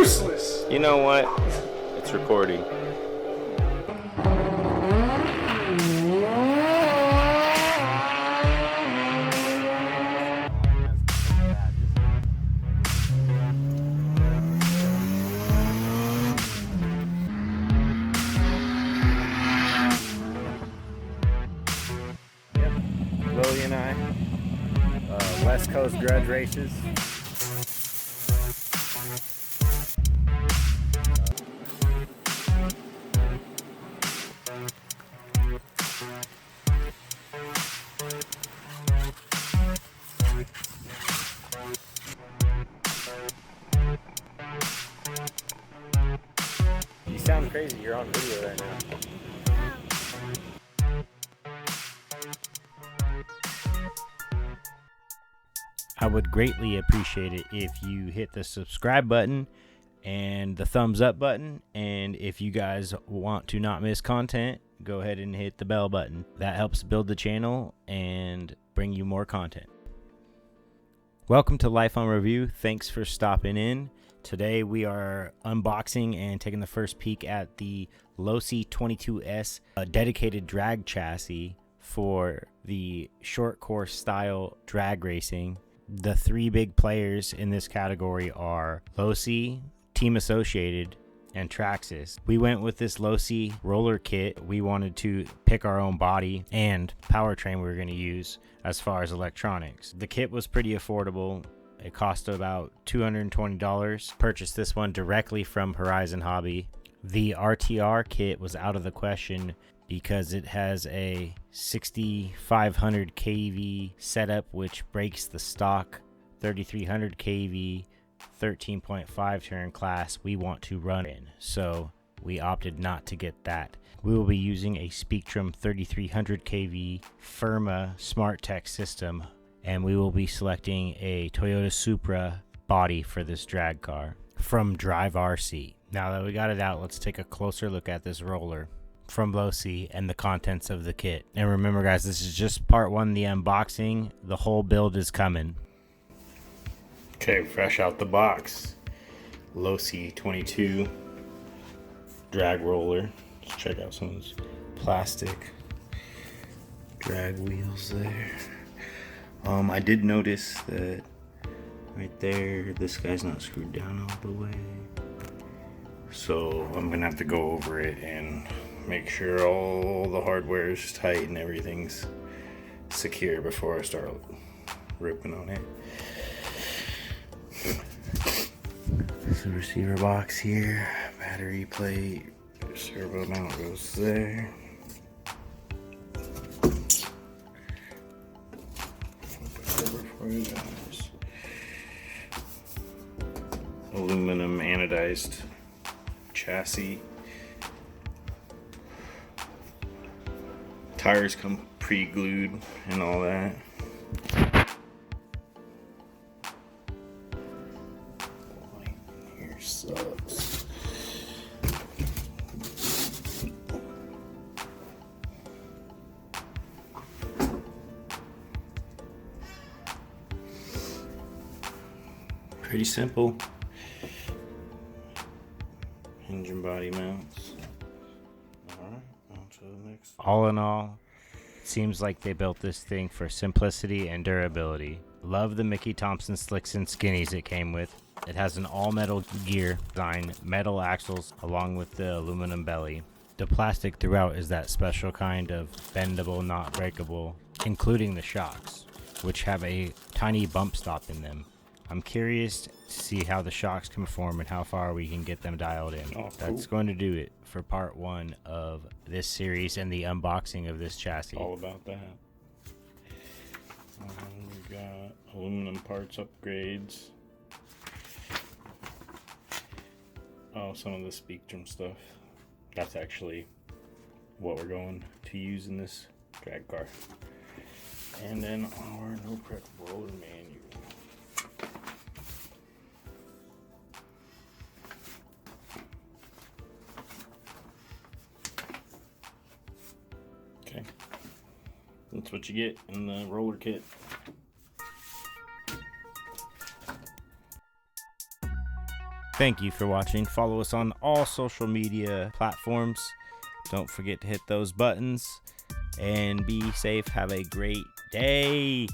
useless. You know what? It's recording. Lily and I, West Coast grudge races. You sound crazy, you're on video right now. I would greatly appreciate it if you hit the subscribe button and the thumbs up button, and if you guys want to not miss content, go ahead and hit the bell button. That helps build the channel and bring you more content. Welcome to Life on Review. Thanks for stopping in. Today we are unboxing and taking the first peek at the Losi 22S, a dedicated drag chassis for the short course style drag racing. The three big players in this category are Losi, Team Associated, and Traxxas. We went with this Losi roller kit. We wanted to pick our own body and powertrain we were going to use as far as electronics. The kit was pretty affordable. It cost about $220. Purchased this one directly from Horizon Hobby. The RTR kit was out of the question because it has a 6500 kV setup, which breaks the stock 3300 kV 13.5 turn class we want to run in, so we opted not to get that. We will be using a Spectrum 3300 kV Firma Smart Tech system, and we will be selecting a Toyota Supra body for this drag car from Drive RC. Now that we got it out, let's take a closer look at this roller from Losi and the contents of the kit. And remember guys, this is just part one, the unboxing. The whole build is coming. Okay, fresh out the box, Losi 22 drag roller. Let's check out some of those plastic drag wheels there. I did notice that right there, this guy's not screwed down all the way, so I'm gonna have to go over it and make sure all the hardware is tight and everything's secure before I start ripping on it. So receiver box here, battery plate, servo mount goes there. For you guys. Aluminum anodized chassis. Tires come pre-glued and all that. Here sucks. Pretty simple. Engine body mounts. All in all, it seems like they built this thing for simplicity and durability. Love the Mickey Thompson slicks and skinnies it came with. It has an all-metal gear design, metal axles, along with the aluminum belly. The plastic throughout is that special kind of bendable, not breakable, including the shocks, which have a tiny bump stop in them. I'm curious to see how the shocks can perform and how far we can get them dialed in. Oh, that's going to do it for part one of this series and the unboxing of this chassis. All about that. We got aluminum parts upgrades. Oh, some of the Spectrum stuff. That's actually what we're going to use in this drag car. And then our no prep roller manual. Okay, that's what you get in the roller kit. Thank you for watching. Follow us on all social media platforms. Don't forget to hit those buttons and be safe. Have a great day.